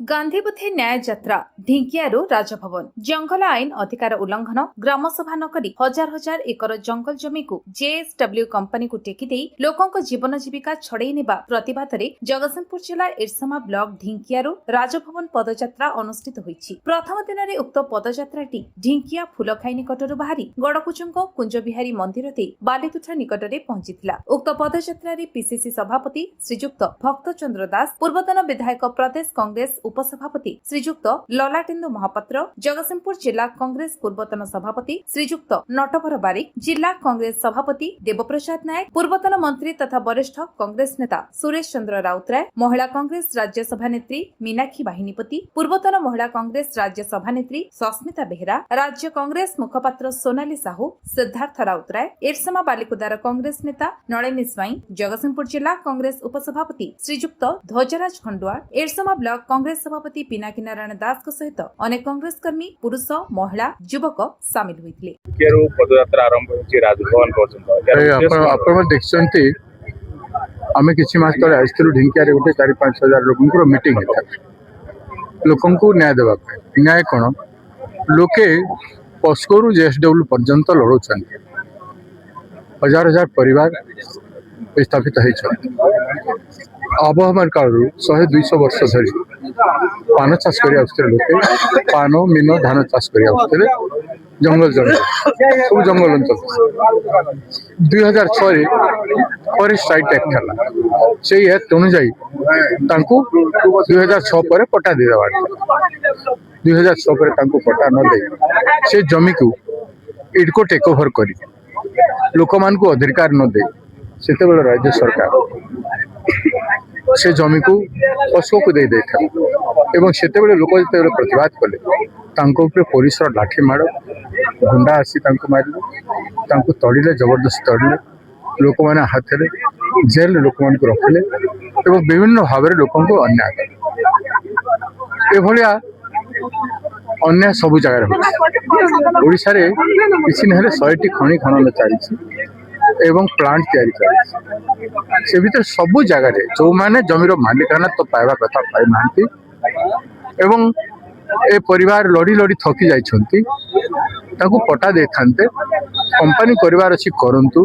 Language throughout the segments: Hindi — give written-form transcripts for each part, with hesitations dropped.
गांधीपथे न्याय यात्रा ढिंकियारू राजभवन जंगल आईन अधिकार उल्लंघन ग्रामसभा नकरी हजार हजार एकर जंगल जमी को जेएसडब्ल्यू कंपनी को टेकी देई लोकों जीवन जीविका छड़े नेबा प्रतिवाद में जगतसिंहपुर जिला एरसमा ब्लॉक ढिंकियारू राजभवन पदयात्रा अनुष्ठित होईछि। प्रथम दिन में उक्त पदयात्राटी ढिंकिया फुलखाई निकटरू बाहरी गड़कुचुंग कुंजबिहारी मंदिर दे बालीतुठा निकट में पहुंचीथिला। उक्त पदयात्रा पीसीसी सभापति श्रीजुक्त भक्तचंद्र दास, पूर्वतन विधायक प्रदेश कांग्रेस उपसभापति श्रीजुक्त ललाटेन्दु महापात्र, जगतसिंहपुर जिला कांग्रेस पूर्वतन सभापति श्रीजुक्त नटवर बारिक, जिला कांग्रेस सभापति देवप्रसाद नायक, पूर्वतन मंत्री तथा वरिष्ठ कांग्रेस नेता सुरेश चंद्र राउतराय, महिला कांग्रेस राज्य सभानेत्री मीनाक्षी वाहिनीपति, पूर्वतन महिला कांग्रेस राज्य सभानेत्री सस्मिता बेहेरा, राज्य कांग्रेस मुखपात्र सोनाली साहू, सिद्धार्थ राउतराय, एरसमा बालिकुदार कांग्रेस नेता नलिनी स्वाई, जगतसिंहपुर जिला कांग्रेस उपसभापति श्रीजुक्त ध्वजराज खंडुआ, एरसमा ब्लॉक कांग्रेस सभापति पिनाकी नारायण दास सहित अनेक कांग्रेस कर्मी पुरुष महिला युवक सामिल होइथिले। पदयात्रा आरंभ होछि राजभवन पर्यंत आपण देखछन्ती आमे किछि मास तले आइस्थिलु ढिंकियारे गोटे 4-5 हजार लोकंकर मीटिंग हेता लोकंकु न्याय देबा न्याय कोन लोके पस्कोरु जेएसडब्ल्यू पर्यंत लड़ोछन्ती हजार हजार परिवार विस्थापित होइछन्ती। आबहमान कालू 100-200 वर्ष धरी पान चाष कर लोके पान मीन धान चाष कर जंगल जंगल सब जंगल अंचल 2006 फॉरेस्ट राइट एक्ट है से एक्ट अनुजाई 2006 पर पट्टा दे 2006 पर पट्टा न दे से जमी को इडको टेक ओवर कर लोक मान को अधिकार न दे से राज्य सरकार से जमी को पशु को दे एवं से लोक जो प्रतिवाद कले पुलिस लाठी माड़ गुंडा आसी मारे तड़िले जबरदस्त तड़िले लोक मैंने हाथ में जेल लोक मान को रखिले एवं विभिन्न भाव लोक अन्याय एभलिया अन्याय सब जगह ओडिशा रे किसी ना 100टी खनि खनन चली एवं प्लांट तैयारी से भीतर सबु जगह जो माने जमीर मालिकाना तो पाइबा कथा पाई नांती एवं ए परिवार लड़ी लड़ी थकी जाइछंती ताकू पटा दे थांते कंपनी परिवार अछि करंतु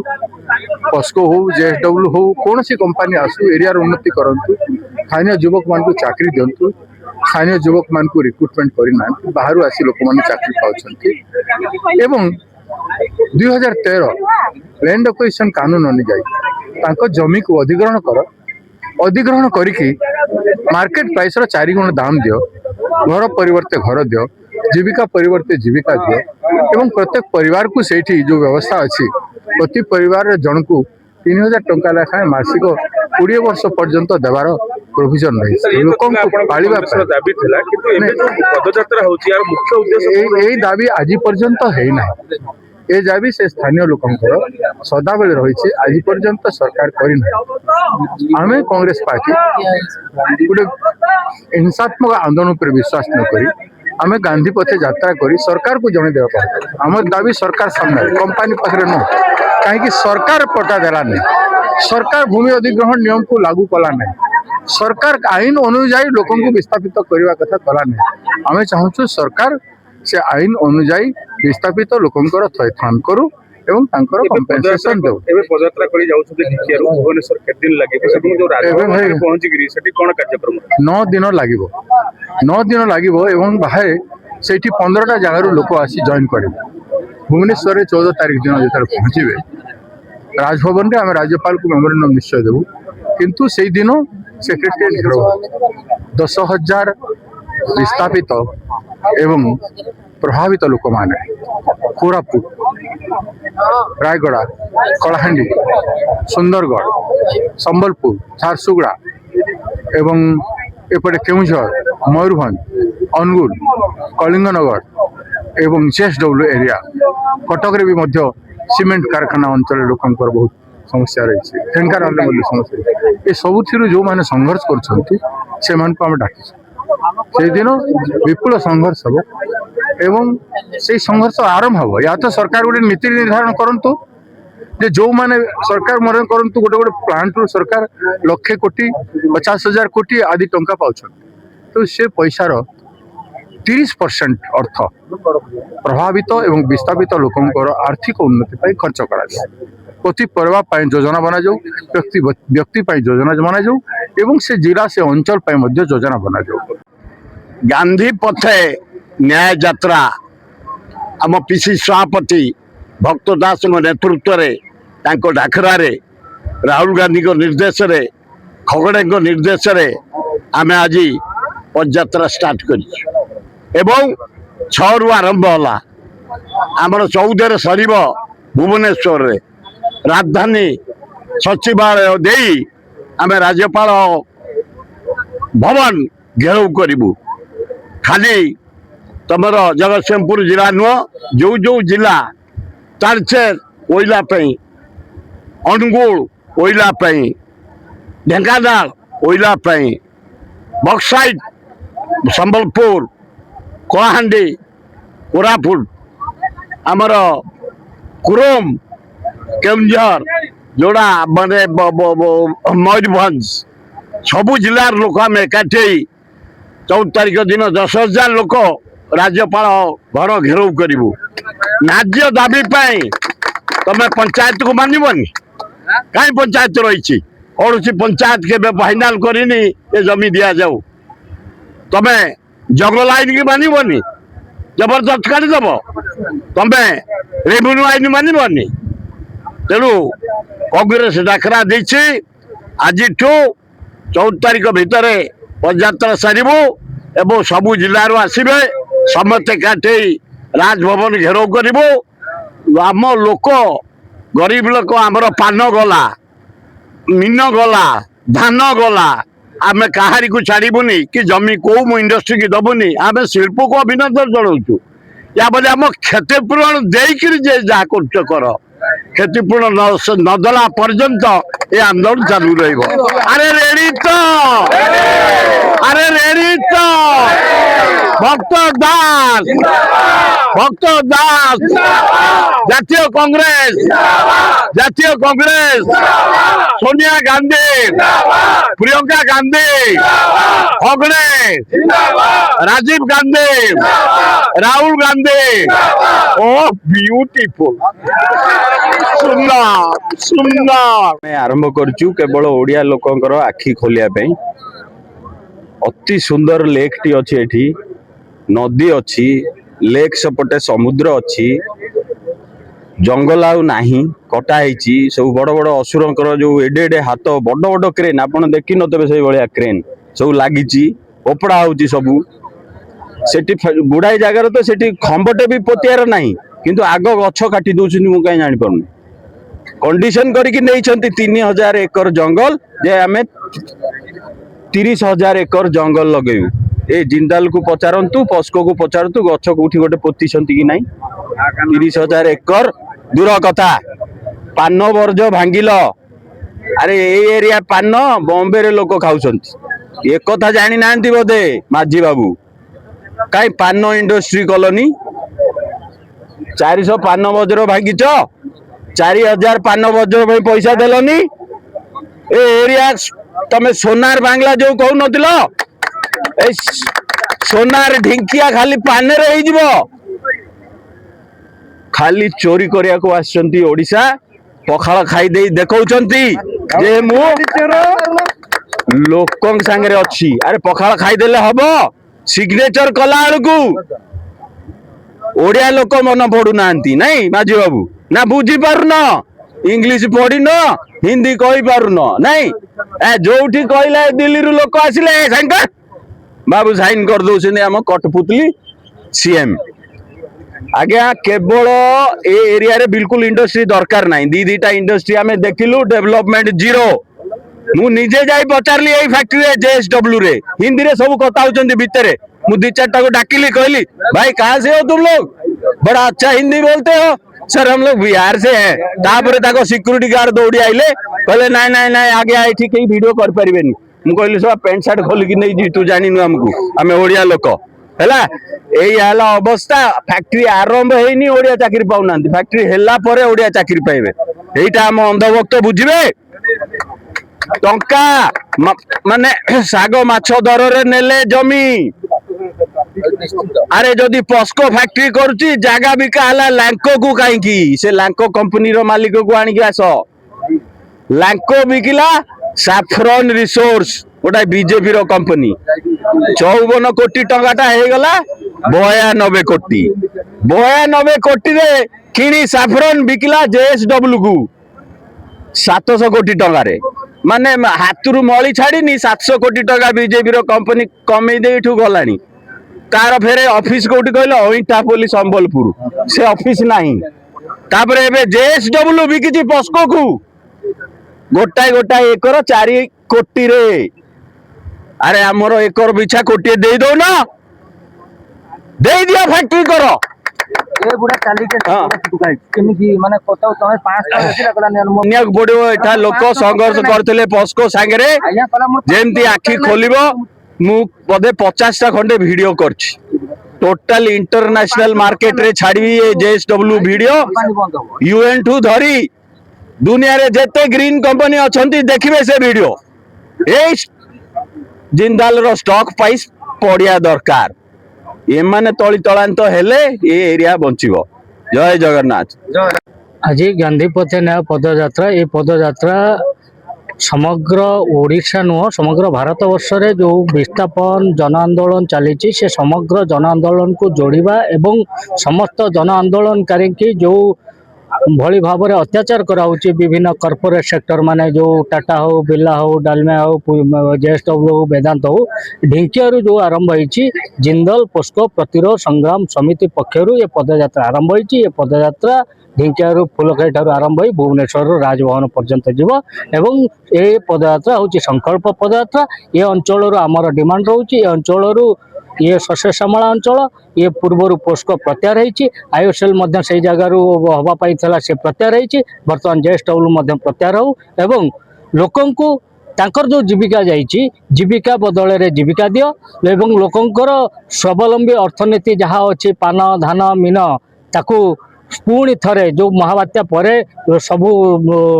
पस्को हो जेएसडब्ल्यू हो कौन सी कंपनी आसु एरिया उन्नति करंतु स्थानीय युवक मान को चाकरी दिंतु स्थानीय युवक मान को रिक्रुटमेंट करना बाहर आसी लोक मान चाकरी पाउछंती एवं 2013 लैंड एक्विजिशन कानून अनुजाई जमी को अधिग्रहण करिकी मार्केट प्राइस 4 गुण दाम दियो घर परिवर्ते घर दियो जीविका परिवर्ते जीविका दियो एवं प्रत्येक परिवार को सेठी जो व्यवस्था अच्छी प्रति परिवार जन को 3000 टंका लेखा मासिक 20 वर्ष पर्यंत देवार प्रोविजन रही लोक दाबी पदयात्रा मुख्य उद्देश्य दाबी आज पर्यंत है ना ये दाबी से स्थानीय लोकंकर सदा बेले रही आज पर्यंत सरकार करना आमे कांग्रेस पार्टी गोटे हिंसात्मक आंदोलन पर विश्वास न करी आमे गांधी पथे यात्रा करी सरकार को जने देवा आम दाबी सरकार सामने कंपनी पाखे न कहीं सरकार पट्टा देला नहीं सरकार भूमि अधिग्रहण नियम को लागू कला नहीं सरकार आईन अनुजाई लोक विस्थापित करने कथा कला नहीं आमे चाहूँ सरकार से आईन अनुजाई विस्थापित लोकंकर थैथान करू एवं तांकर कंपेंसेशन देउ एबे पदयात्रा करी जाउछते ढिकियारू भुवनेश्वर केते दिन लागे सेठी जो राजभवन पहुंची गिरी सेठी कोन कार्यक्रम 9 दिन लागिवो 9 दिन लागिवो एवं बाहे सेठी 15टा जगह लोक आसी जॉइन करिवे भुवनेश्वर रे 14 तारिख दिन जेतर पहुंचीबे राजभवन रे हम राज्यपाल को मेमोरेंडम निश्चय देबू किंतु सेही दिन सेक्रेटरीट घेराव 10,000 विस्थापित एवं प्रभावित लोक माने कोरापुट रायगड़ा कलाहांडी सुंदरगढ़ संबलपुर झारसुगुड़ा एवं एपटे केउझर मयूरभंज अनुगुल कलिंगनगर एवं जेएसडब्ल्यू एरिया कटक रे भी मध्य सीमेंट कारखाना अंचल लोकंकर बहुत समस्या रही ढेंकानाल समस्या ये सब जो मैंने संघर्ष कर डाकी से दिन विपुल संघर्ष हम एवं से संघर्ष आरंभ हम या तो सरकार गोटे नीति निर्धारण करंतु जो माने सरकार मरण करंतु गोटे गोटे प्लांट रू सरकार 1,00,00,000 कोटी 50,000 कोटी आदि टंका पाउछन तो से पैसार 30% अर्थ प्रभावित एवं विस्थापित लोकंर आर्थिक उन्नति पर खर्च करा जाए। प्रति परिवार पर योजना बना जाऊ, व्यक्ति व्यक्ति पर योजना बना जाऊ एवं से जिला से अंचल पर मध्य योजना बना जाऊ। गांधी पथे न्याय यात्रा आम पीसी सभापति भक्त दास नेतृत्व में डाकरा राहुल गांधी निर्देश रे खगड़े निर्देश रे आम आज पदयात्रा स्टार्ट कर 6 रु आरंभ होला। आमर 14 सर भुवनेश्वर रे राजधानी सचिवालय देई आम राज्यपाल भवन घेराव करूँ। खाली तमर जगतसिंहपुर जिला नुह जो जो जिला तालचेर कोयला अनुगुल कोयला ढेंकानाल कोयला बक्साइट संबलपुर कलाहांडी कोरापुट आमर कुरुम केउंझर जोड़ा माने मयूरभंज सबू जिलार लोक आम एकाठी 14 तारिख दिन 10,000 लोक राज्यपाल घर घेराव करूँ। न्याय दाबी तमें पंचायत को मानबनी कहीं पंचायत रही कौन पंचायत के फाइनाल करनी ये जमी दि जाऊ तमें जंगल आईन की मानबनी जबरदस्त काटिदेव तमें रेवेन्यू आईन मानबनी तेणु कांग्रेस डाकरा देछि आज 14 तारिख भितर पदयात्रा सारू एवं सबू जिलूर आसबे समस्ते काटे राजभवन घेराव करूँ। आम लोक गरीब लोक आमर पान गला मीन गला धान गला आम कहारी को छाड़बूनी कि जमी कौ इंडस्ट्री की दबुनी आम शिल्प को अभिनंदन जनाऊँ या बोले आम क्षतिपूरण देकर जहाँ कर क्षतिपूरण नदला पर्यंत ये आंदोलन चालू रही। अरे रेडी तो अरे रेडी तो भक्त दास जातीय कांग्रेस सोनिया गांधी प्रियंका गांधी खगड़े राजीव गांधी राहुल गांधी ओ ब्यूटीफुल सुंदर सुंदर आरंभ करूँ केवल ओडिया लोकंकर आखि खोलिया अति सुंदर लेक टी अच्छी एठी नदी अच्छी लेक सेपटे समुद्र अच्छी जंगल आउ नाही कटा होईची सब बड़ बड़ असुरंकर जो एडे एडे हाथ बड़ बड़ क्रेन आपन देखि नतबे से भलिया क्रेन सब लागिची ओपड़ा होची सबू सेठी गुड़ाई जगार तो सेठी खंबटे भी पोतियार नाही किंतु आग गछ काटी दउछन मु काई जानि पारुनी कंडीशन करके नहीं 3000 एकर जंगल जे आमे 30,000 एकर जंगल लगेयु। ए जिंदाल को पचारंतु पस्को को पचारंतु गछ कोठी गोटे पोती छंती कि नहीं 30,000 एकर दूर कथा पान वर्ज भांगिल अरे ए एरिया पान बॉम्बे रे लोक खाउछंती एक कथा जानि नांती बोधे माझी बाबू काई पान इंडस्ट्री कॉलोनी 400 पान वज्र भांगिच 4000 पान वज्र भाई पैसा देलनी ए एरिया तमे सोनार बांग्ला जो कहू नथिल ए सोनार ढिंकिया खाली पाने रे ही जीवो खाली चोरी करिया को आछंती ओडिसा पखाळ खाई देई देखौचंती जे मु लोकं संगे अछि अरे पखाळ खाई देले हबो सिग्नेचर कला आलकू ओडिया लोक मन पड़ू नांती नहीं माझी बाबू ना बुझी पारुन इंग्लिश पढ़ी न हिंदी कही पारुन नहीं ए जोठी कहला दिल्ली रु लोक आसिले शंकर बाबू साइन कर दउछने हम कटपुतली सीएम आज्ञा केवल ए एरिया रे बिल्कुल इंडस्ट्री दरकार नहीं दीटा इंडस्ट्री आमे देखिलु डेवलपमेंट जीरो मु निजे जाई पचारली ए फैक्ट्री रे जेएसडब्ल्यू रे हिंदी रे सब कथा होचंदी भितरे मु 2-4 को डाकिली कहली भाई कहां से हो तुम लोग बड़ा अच्छा हिंदी बोलते हो सर हम लोग बिहार से हैं तापर ताको सिक्योरिटी गार्ड दौड़ी आइले कहले नहीं नहीं नहीं आगे आई ठीक ही वीडियो कर परिबेनी मु कहली सब पैंट शर्ट खोल कि नहीं जी तू जानी नु हमकू हमें ओडिया लोक हैला एई हला अवस्था फैक्ट्री आरंभ हेनी ओडिया चाकरी पाउ नांती फैक्ट्री हेला परे ओडिया चाकरी पाइबे एईटा हम अंधभक्त बुझिबे ଟଙ୍କା ମାନେ ଶାଗ ମାଛ ଦରରେ ନେଲେ ଜମି। ଆରେ ଯଦି ପସ୍କୋ ଫ୍ୟାକ୍ଟ୍ରି କରୁଛି ଜାଗା ବିକା ହେଲା ଲାଙ୍କୋ କୁ କାହିଁକି? ସେ ଲାଙ୍କୋ କମ୍ପାନୀର ମାଲିକ କୁ ଆଣିକି ଆସ। ଲାଙ୍କୋ ବିକିଲା ସାଫ୍ରନ ରିସୋର୍ସ, ଗୋଟା ବିଜେପି ର कंपनी 54 कोटी टंकाटा ହେଇଗଲା 92 कोटी। 92 कोटी रे किणी साफरन बिकिला जेएसडब्ल्यू को 700 कोटी टंका रे, माने हाथरू मळी छाड़ीनी 700 कोटी टंका बीजेपी रो कंपनी कमई दे इठू गलानी। तार फेरे ऑफिस कोठी कहले ओइटा पोली संबलपुर, से ऑफिस नाही। तापरे एबे जेएसडब्ल्यू बिकिची पस्को को गोटाए गोटाए एकर 4 कोटी रे। अरे आमर एकर बिछा कोटी दे दो ना, दे दिया फैक्ट्री करो। ए बुढ़ा चाली के केमिति माने कोटाउ तमे 5 टा कला निया पड़िबो। एठा लोक संघर्ष करथिले पस्को सांगरे, जेमती आखी खोलिबो। मु बदे 50 टा खंडे वीडियो करछि, टोटल इंटरनेशनल मार्केट रे छाड़ी ये जेएसडब्ल्यू वीडियो यूएन टू धरी दुनिया रे जेते ग्रीन कंपनी अछंती देखिबे से वीडियो। ए जिंदाल रो स्टॉक प्राइस पड़िया दरकार, एमाने तली तलांत हेले ए एरिया बंचिबो। जय जगन्नाथ। आज गांधी पथ न्याय पदयात्रा, ये पदयात्रा समग्र ओडिशा नुह समग्र भारत वर्ष रे जो विस्थापन जन आंदोलन चली से समग्र जन आंदोलन को जोड़िबा एवं समस्त जन आंदोलनकारी की जो भली भाव में अत्याचार कराउची विभिन्न कॉर्पोरेट सेक्टर माने जो टाटा हो, बिरला हो, डालमिया हो, जेएसडब्ल्यू हो, वेदांत हो, ढिंकियारू जो आरंभ होईची जिंदल पोस्को प्रतिरोध संग्राम समिति पक्षरु ये पदयात्रा आरंभ होईची। ये पदयात्रा ढिंकियारू फुलखाई ठारू आरंभ होई भुवनेश्वर राजभवन पर्यंत जीव एवं ये पदयात्रा होची संकल्प पदयात्रा। ये अंचल आमर डिमांड रोची, ये अंचल ये शस्य श्यामला अंचल ये पूर्वर पोस्को प्रत्याहार होईची, आईओएसएल मध्य से जगार हवा पाई से प्रत्याहार होईची, बर्तमान जेएसडब्ल्यू प्रत्याहार हो एवं लोकन को तांकर जो जीविका जाइची जीविका बदल रे जीविका दियो एवं लोकंकर स्वावलंबी अर्थनीति जहाँ अच्छी पान धान मीन ताकू पुणी थरे जो महाबात्या परे सबू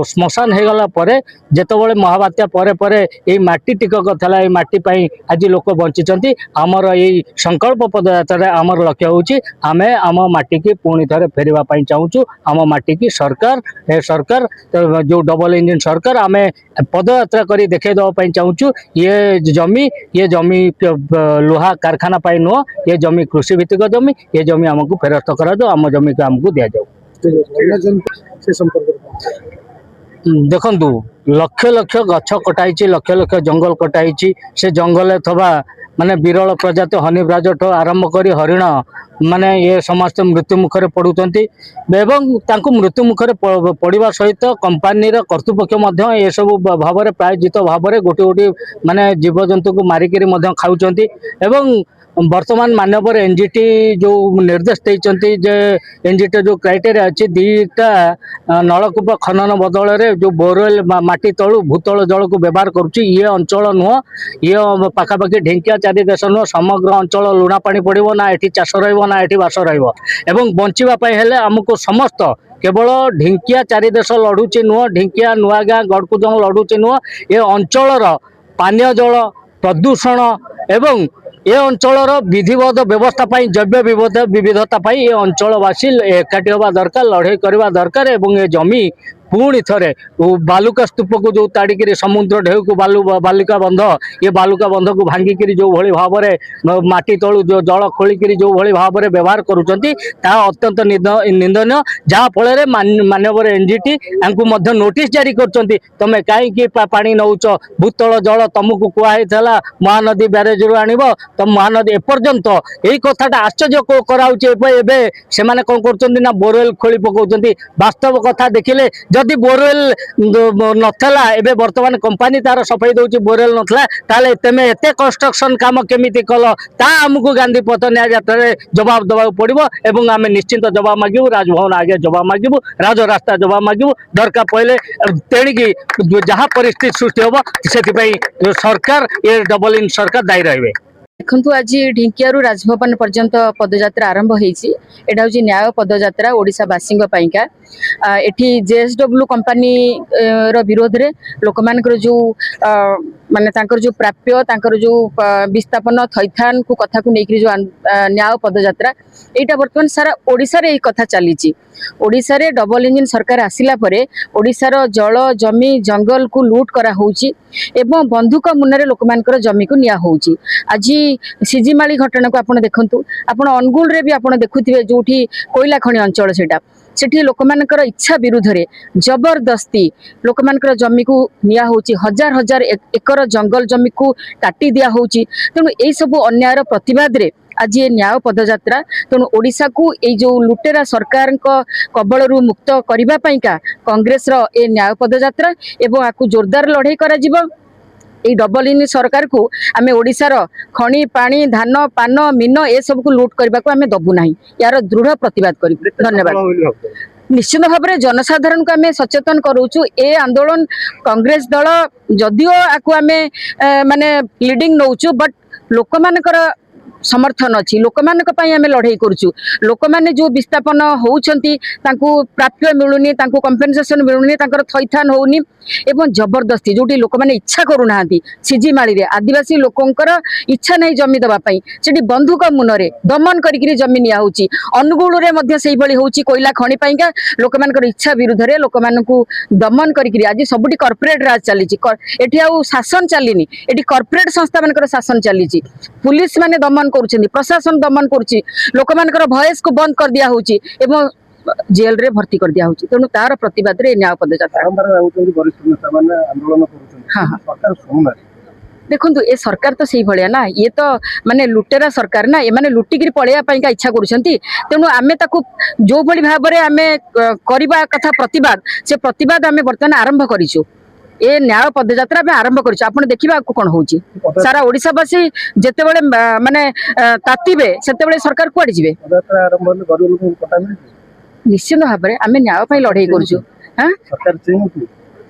श्मशान हो गला परे जेतबळे महाबात्या परे परे ये माटी टिकक थला ये माटी पाई आज लोक बंचिचंती। आमर ये संकल्प पदयात्रा आमर लक्ष्य होची आमे आम माटी की पुणी थरे फेरिबा पाई चाहूचु। आम माटी की सरकार ए सरकार जो डबल इंजिन सरकार आमे पदयात्रा करी देखे दवा पाई चाहूचु। ये जमी लुहा कारखाना पाई नुह, ये जमी कृषि भित्तिक जमी, ये जमी आमको फेरस्त करा दो, आम जमी को आमको दिया जाओ। देखु लक्ष लक्ष गछ कटाई, लक्ष लक्ष जंगल कटाई, से जंगल थवा माने विरल प्रजाति हनिब्राजठ आरंभ करी हरिण माने ये समस्त मृत्यु मुखरे पड़ुचंती एवं तांको मृत्यु मुखरे पड़िबा सहित कंपनी कर्तृपक्ष ये सब भाव में प्रायोजित भाव में गोटे गोटे माने जीवजंतु को मारिकी खाऊंच एवं वर्तमान मानवर एनजीटी जो निर्देश देते जे एनजीटी जो क्राइटेरिया अच्छी दीटा नलकूप खनन बदल रे जो बोरवेल माटी तलु भूतल जल को व्यवहार करुच्ची ये अंचल नुह, ये पाखापाखि ढिंकिया 4 देश नुह समग्र अंचल लुणा पानी पड़ो ना एटी चाष ना एटी बास एवं बंचापी हेले आमको समस्त केवल ढिंकिया 4 देश लड़ुची नुह, ढिंकिया नुआगाँ गड़कुजंग लड़ुची नुह, ये अंचल पानीय जल प्रदूषण एवं ये अंचल विधिवत व्यवस्था जैव विविधता ये अंचलवासी एकाठी होगा दरकार, लड़ाई करवा दरकार एवं ये जमी पुणी थरे बालुका स्तूप को जो ताड़िकी समुद्र ढेउ को बालुका बंध ये बालुका बंध को भांगिकी जो भली भाव में माटी तलु जो जल खोलिकी जो भली भाव में व्यवहार करुँच अत्यंत निंदनीय। जहाँ फल मानवर एनजीटी यांकू नोटिस जारी कर तमें कहीं पानी नौच भूतल जल तुमको कहला महानदी ब्यारेज रू आण तुम महानदी एपर्यंत यही कथाटा आश्चर्य कराऊे से कौन कर बोरवेल खोली पकाउछंती। वास्तव कथा देखिले जदि बोरवेल नथला एबे वर्तमान कंपनी तार सफाई दउची बोरवेल नथला ताले तमे एते कंस्ट्रक्शन काम केमिति कल ता हमकु गांधी पथ न्याय यात्रा जवाब दबा पड़िबो एवं आमे निश्चित जवाब मागिबु, राजभवन आगे जवाब मागिबु, राज रास्ता जवाब मागिबु। दरकार पहले तेणिकी जहाँ परिस्थिति सृष्टि होबो सेति सरकार ये डबल इन सरकार दायी रहिबे। देखु आज ढिंकियारू राजभवन पर्यंत पदयात्रा आरंभ होती एटा हूँ न्याय पदयात्रा ओडिशावासी एठी जेएसडब्ल्यू कंपनी रो विरोध रे लोक मानकर जो माने तांकर जो प्राप्य तांकर जो विस्थापन थैथान को कथा को लेकर जो न्याय पदयात्रा एटा वर्तमान सारा ओडिशा रे कथा चली ओडिशा रे डबल इंजिन सरकार आसिला परे ओडिशार जल जमी जंगल को लूट करा होउची एवं बंधुक मुନରେ लोक मानकर जमी को निया होउची आज सिजिमाली घटना को आपण देखंतु आपण अनुगुल रे भी आपण देखुथिबे जोठी कोयला खनि अंचल सेटा सेठी लोक मानकर इच्छा विरुद्ध रे जबरदस्ती लोक मानकर जमी को निया होउची हजार हजार एकर जंगल जमी को काटी दिया होउची तेणु एई सब अन्यायर प्रतिवाद रे आज ये न्याय पदयात्रा तेणु ओडिशा को ये जो लुटेरा सरकार कबल रु मुक्त करबा पईका कांग्रेस रो ए न्याय पदयात्रा एवं आकु जोरदार लड़ाई करा जिवो ए डबल इंजिन सरकार को आमे ओडिशार खनि पानी धान पान मीन ए सब को लूट करबा को आमे दबु नाही यार दृढ़ प्रतिवाद करी धन्यवाद निश्चित भाव में जनसाधारण को आमे सचेतन करूचु ए आंदोलन कांग्रेस दल जदियो आकु आमे माने लीडिंग नौचु बट लोक मानकर समर्थन अच्छी लोक मान आम लड़ाई करुचु लोक मैंने जो विस्थापन होउछंती तांकु प्राप्य मिलुनी तांकु कंपेनसेशन मिलुनी तांकर थैथान होउनी एवं जबरदस्ती जोटी लोक मैंने इच्छा करूना सिजिमाली रे आदिवासी लोकंकर इच्छा नहीं जमी दबा पई सेठी बंधुक मुनरे दमन करिकरी जमी निया होउची अनुगुल रे मध्य सेही भली होउची कोयला खनि पाइका लोक मानकर इच्छा विरुद्ध रे लोक मानकु दमन करिकरी आज सबुटी कॉर्पोरेट राज चलीची एठी आउ शासन चलीनी एठी कॉर्पोरेट संस्था मानकर शासन चलीची पुलिस माने दमन करुछंती प्रशासन दमन करुची लोक मानकर भयस को बंद कर दिया होउची एवं जेल रे भर्ती कर दिया होउची तेनु तार प्रतिवाद रे न्याय पदयात्रा वरिष्ठ नेता माने आंदोलन करुछंती सरकार सुनुना देखु ए सरकार तो सही भाया ना ये तो माने लुटेरा सरकार ना ये माने लुटिकी पलैया पाइका इच्छा करुछंती तेणु आमे ताकू जो भली भाव रे आमे करबा कथा प्रतिवाद से प्रतिवाद आमे वर्तमान आरंभ करिछु ए न्याय पदयात्रा में आरंभ करिछु आपण देखिबा कोन होउची सारा ओडिशावासी जेते बेले माने तातिबे सेते बेले सरकार कुआडी जिवे पदयात्रा आरंभ होले गरीब लोक कथा मिलि निश्चित भाव में आमे न्याय पई लड़ाई करिछु हां सरकार चाहिए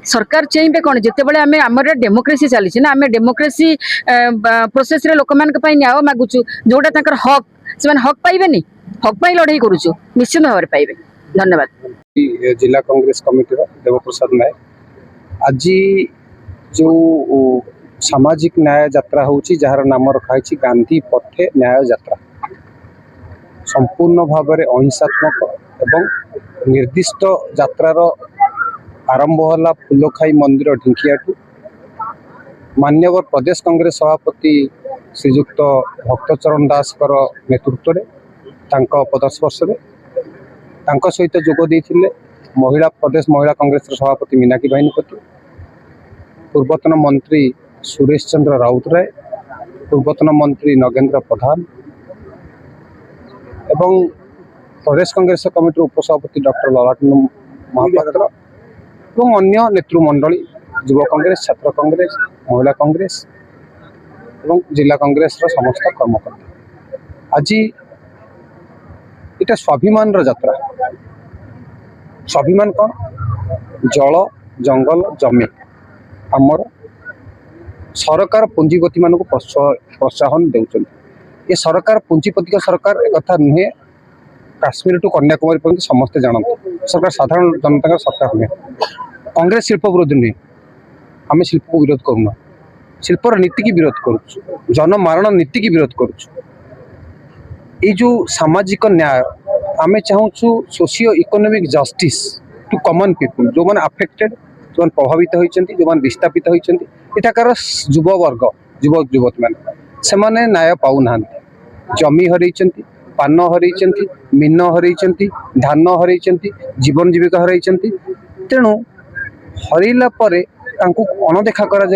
सरकार चाहिए कौन जिते बड़े आम आम डेमोक्रेसी चली ना आम डेमोक्रेसी प्रोसेस रे लोक मान न्याय मागुचु जोटा तंकर हक से हक पाइबेनी हक पाई लड़ाई करुचु निश्चित भाव में पाइबे धन्यवाद जिला कांग्रेस कमिटी देवप्रसाद नायक आज जो सामाजिक न्याय यात्रा होची जार नाम रखाई गांधी पथे न्याय यात्रा संपूर्ण भाव में अहिंसात्मक एवं निर्दिष्ट यात्रार आरंभ होला फुलखाई मंदिर ढिंकियाठू मान्यवर प्रदेश कांग्रेस सभापति श्रीजुक्त भक्तचरण दास नेतृत्व में पदस्पर्श सहित जोग देथिले महिला प्रदेश महिला कांग्रेस सभापति मीनाक्षी बाहिनीपति पूर्वतन मंत्री सुरेश चंद्र राउतराय पूर्वतन मंत्री नगेंद्र प्रधान एवं प्रदेश कांग्रेस कमिटी उपसभापति डॉक्टर ललाटन महापात्र और अन्य नेतृमंडली युवा कांग्रेस छात्र कांग्रेस महिला कांग्रेस और जिला कांग्रेस समस्त कर्मकर्ता आज इटा स्वाभिमान यात्रा स्वाभिमान कौन जल जंगल जमी आमर सरकार पुंजीपति मान प्रोत्साहन देउछन ये सरकार पुंजीपति सरकार एक कथा नुहे काश्मीर टू कन्याकुमारी पर्यंत समस्ते जानते सरकार साधारण जनता का सरकार नुहे कांग्रेस शिल्प विरोधी नुहे आम शिल्प को विरोध करूना शिल्पर नीति की विरोध करुचु जनमारण नीति की विरोध करुचु ये जो सामाजिक न्याय आम चाहूँ socio economic justice to common people जो मैंने अफेक्टेड जो प्रभावित होती जो मैंने विस्थापित होती एठाकार युववर्ग युवक युवती मैंने से न्याय पाऊना जमी हरई पान हरई मीन हरई धान हरई जीवन जीविका हरई तेणु हरैला परे अणदेखा कर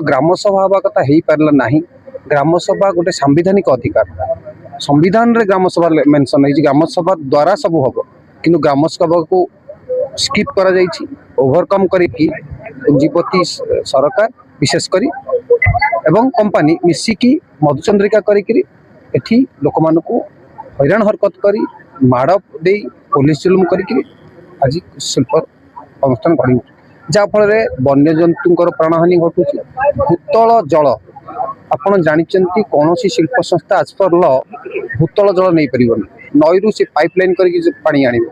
ग्राम सभा हवा कथा हो पारा ना ग्राम सभा गोटे सांविधानिक अधिकार संविधान रे ग्राम सभा मेंशन है ग्राम सभा द्वारा सब हम किंतु ग्राम सभा को स्किप करा जाइछि ओवरकम करिकी पुंजीपति सरकार विशेषकर एवं कंपनी मिसिकी मधुचंद्रिका करिकी एठी लोक मान को हैरान हरकत करी माड़ दे पुलिस जुलुम करिकी आज शिल्प अनुष्ठान कर जहाँफल वन्यजंतुर प्राणहानि घटुची भूतल जल आपण जानिचंती कौनसी शिल्प संस्था आज पर ल भूतल जल नहीं परिबन नईरू से पाइपलाइन करके पानी आनिबो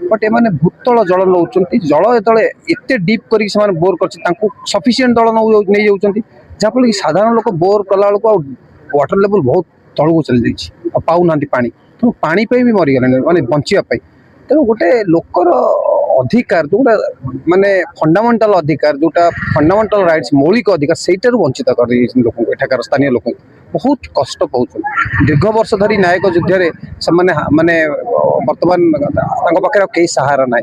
बट एमाने भूतल जल नौचंती जल जेतले एते डीप करी से माने बोर करछि तांकू सफिशिएंट जल नै जाउचंती जाफल कि साधारण लोक बोर कला को वाटर लेवल बहुत तळू चली जाइछि पाउ नांती पानी तो पानी पे भी मरी गले माने बंचिया पाई तेणु गोटे लोकर अधिकार जोटा माने फंडामेंटल अधिकार जोटा फंडामेंटल राइट्स मौलिक अधिकार सेटार वंचित कर लोक एठाकार स्थानीय लोक बहुत कष्ट पाउछन दीर्घ वर्ष धरी नायक युद्ध से माने वर्तमान पाखे कई सहारा ना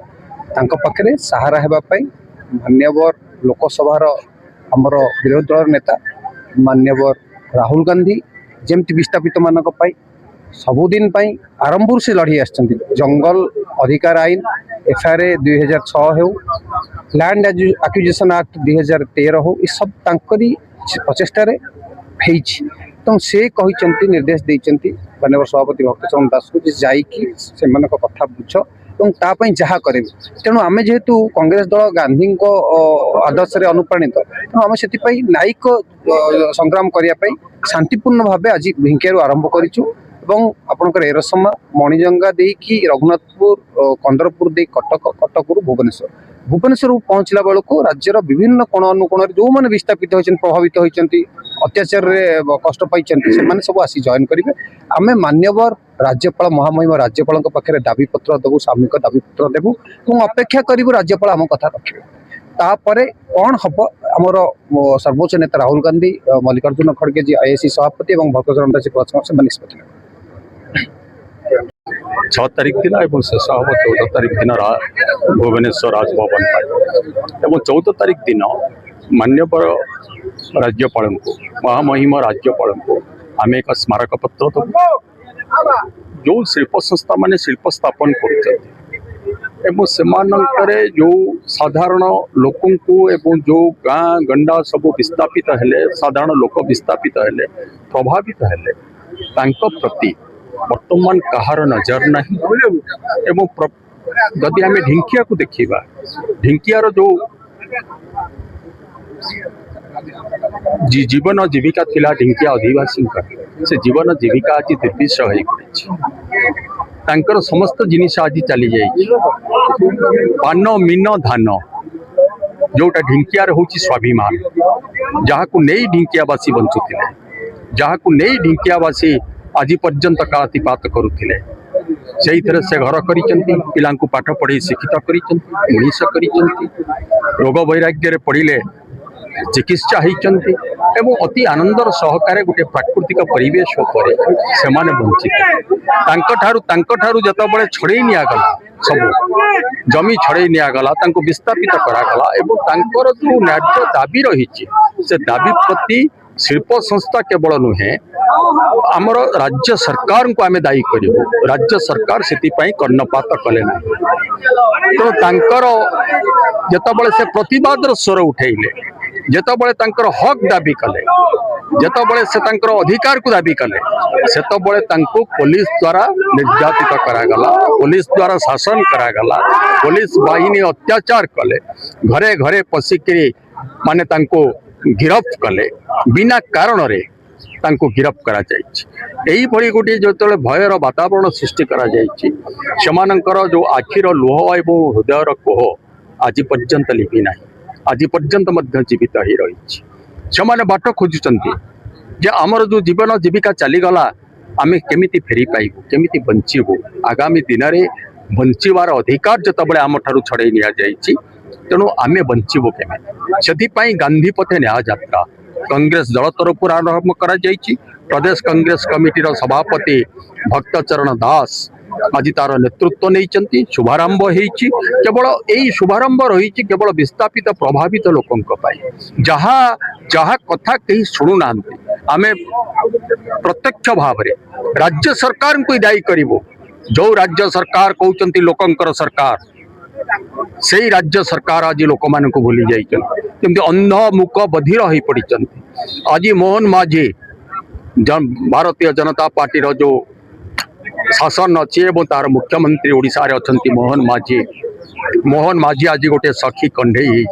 पाखे सहारा होगापी मान्यवर लोकसभार आमर विरोधी दल नेता मान्यवर राहुल गांधी जमती विस्थापित मानक सबुदिन आरंभ से लड़ी आछंती जंगल अधिकार आईन एफआरए 2006 हो लैंड एक्विजिशन एक्ट 2013 हो ये सब तांकरी प्रचेष्टार तो से कहते निर्देश देते माननीय सभापति भक्तचरण दास को जाइकी से कथा बुझ और तापाई जहाँ करे तेणु आम जेहेतु कांग्रेस दल गांधी आदर्श अनुप्राणित तेणु आम से न्यायिक संग्राम करने शांतिपूर्ण भाव आज भिंकियारू आरंभ करूँ आपंकर एरसमा मणिजंगा देकी रघुनाथपुर कंदरपुर दे कटक कटकरू भुवनेश्वर पहुँचला बेलू राज्यर विभिन्न कोण अनुकोण जो मैंने विस्थापित होती प्रभावित होती अत्याचार कष्ट पाई से सब आसी जॉइन करेंगे आम मान्यवर राज्यपाल महामहिम राज्यपाल पाखे दाबीपत्र देवु सामूहिक दाबीपत्र देवु और अपेक्षा करूँ राज्यपाल आम कथा रखे तापर कौन हम आमर सर्वोच्च नेता राहुल गांधी मल्लिकार्जुन खड़गे जी आईएसी सभापति और भक्तचरण दास से निष्पत्ति 6 तारीख दिन और शेष हम 14 तारीख दिन भुवनेश्वर राजभवन एवं 14 तारीख दिन मान्यवर राज्यपाल को महामहिम राज्यपाल को आम एक स्मारक पत्र देव जो शिल्प संस्था मान शिल्प स्थापन कर जो साधारण लोक जो गाँ गंडा सब विस्थापित हेले साधारण लोक विस्थापित हेले प्रभावित हेले प्रति वर्तमान कहार नजर नहीं जदि आम ढिंकिया को देखा ढिंकियार जो जीवन जीविका थिला ढिंकिया आदिवासी से जीवन जीविका आज दुर्विष हो पड़ी समस्त जिनिस आज चली जाइए पान मीन धान जोटा ढिंकियार हूँ स्वाभिमान जहाँ को नहीं ढिंकियावासी बंचुले जहाँ को नहीं ढिंकियावासी आज पर्यंत कालातीपात करुले से घर करा पाठ पढ़े शिक्षित कर रोग वैराग्य पड़े चिकित्सा होती अति आनंदर सहकार गोटे प्राकृतिक परिवेश से वंचित जिते छड़े निगला सब जमी छड़े निगला विस्थापित करागला जो न्याय दाबी रही से दाबी प्रति शिल्प संस्था केवल नुहे आमर राज्य सरकार को आम दायी करूँ राज्य सरकार से कर्णपात कले ना तेणु जिते से प्रतिवाद स्वर उठेले जितेबाला हक दाबी कले जितेबाला से अधिकार को दाबी कले से पुलिस द्वारा निर्यातित करागला पुलिस द्वारा शासन करागला पुलिस बाहिनी अत्याचार कले घरे घरे पशिकी माने गिरफ्त कले बिना कारण रे गिरफ्त करा जाइछि गोटे जो भयर वातावरण सृष्टि करा जाइछि सेमानंकर जो आखिर लुह एवं हृदयर कोह आज पर्यंत लिपि ना आज पर्यंत जीवित ही रही से बाट खोजुंट जे आमर जो जीवन जीविका चलीगला आम केमिति फेरी पाइबू केमिति बंचीबू आगामी दिन में बंचार अधिकार जिते आम ठारू छड़े नि तेणु आम बंचीबू केमी से गांधी पथे न्याय यात्रा कांग्रेस दल तरफ आरंभ करा प्रदेश कांग्रेस कमिटी सभापति भक्तचरण दास आज तार नेतृत्व नहीं शुभारंभ केवल यही शुभारंभ रही केवल विस्थापित प्रभावित लोकों जहाँ जहाँ कथा कहीं शुणुना आम प्रत्यक्ष भाव में राज्य सरकार को दायी करूँ जो राज्य सरकार कहते लोकंकर सरकार से राज्य सरकार आज लोक मान को भूली जाइए अंध मुक बधिर हो पड़ी आज मोहन माझी भारतीय जनता पार्टी जो शासन अच्छी तार मुख्यमंत्री ओडिशा रे अछंती मोहन माझी आज गोटे सखी कंढे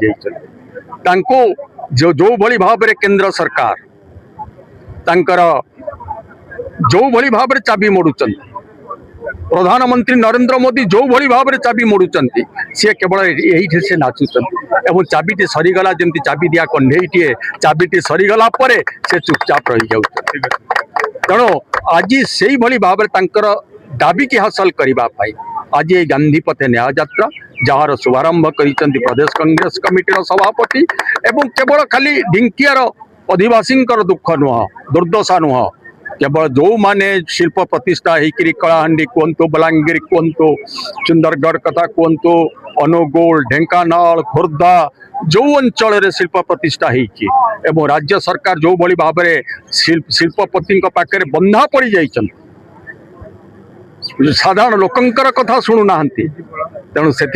जो जो भली भाव में केंद्र सरकार तांकर जो भली भाव में चाबी मोड़ुचंती प्रधानमंत्री नरेंद्र मोदी जो भली भाव में चाबी मोड़ुचंती सी केवल यही से नाचुचंती एवं चाबीटी सरीगला जमी चाबी दिया कंढेईटे चाबीटी सरीगला परे से चुपचाप रही जाउछंती तेणु आज से भली भाव में तांकर दाबी की हासिल करने आज ये गांधी पथ न्याय यात्रा जार शुभारंभ करिसेंती प्रदेश कांग्रेस कमिटीर सभापति एवं केवल खाली ढिंकियार अधिवासी दुख नुह दुर्दशा नुह केवल जो माने शिल्प प्रतिष्ठा होकर कलाहांडी कहतु बलांगीर कहतु सुंदरगढ़ कथा कहतु अनुगोल ढेंकानाल खोर्धा जो अंचल शिल्प प्रतिष्ठा हो राज्य सरकार जो भली भाव में शिल्पपति पाखे बंधा पड़ जाइछन साधारण लोकंकर कथा शुणुना तेणु से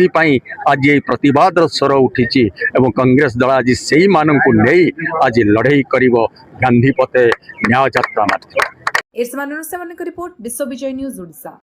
आज ये प्रतिवाद स्वर उठी कांग्रेस दल आज से मानक नहीं आज लड़ई कर गांधी पथे न्याय यात्रा माध्यम रिपोर्ट विश्व विजय न्यूज ओडिशा।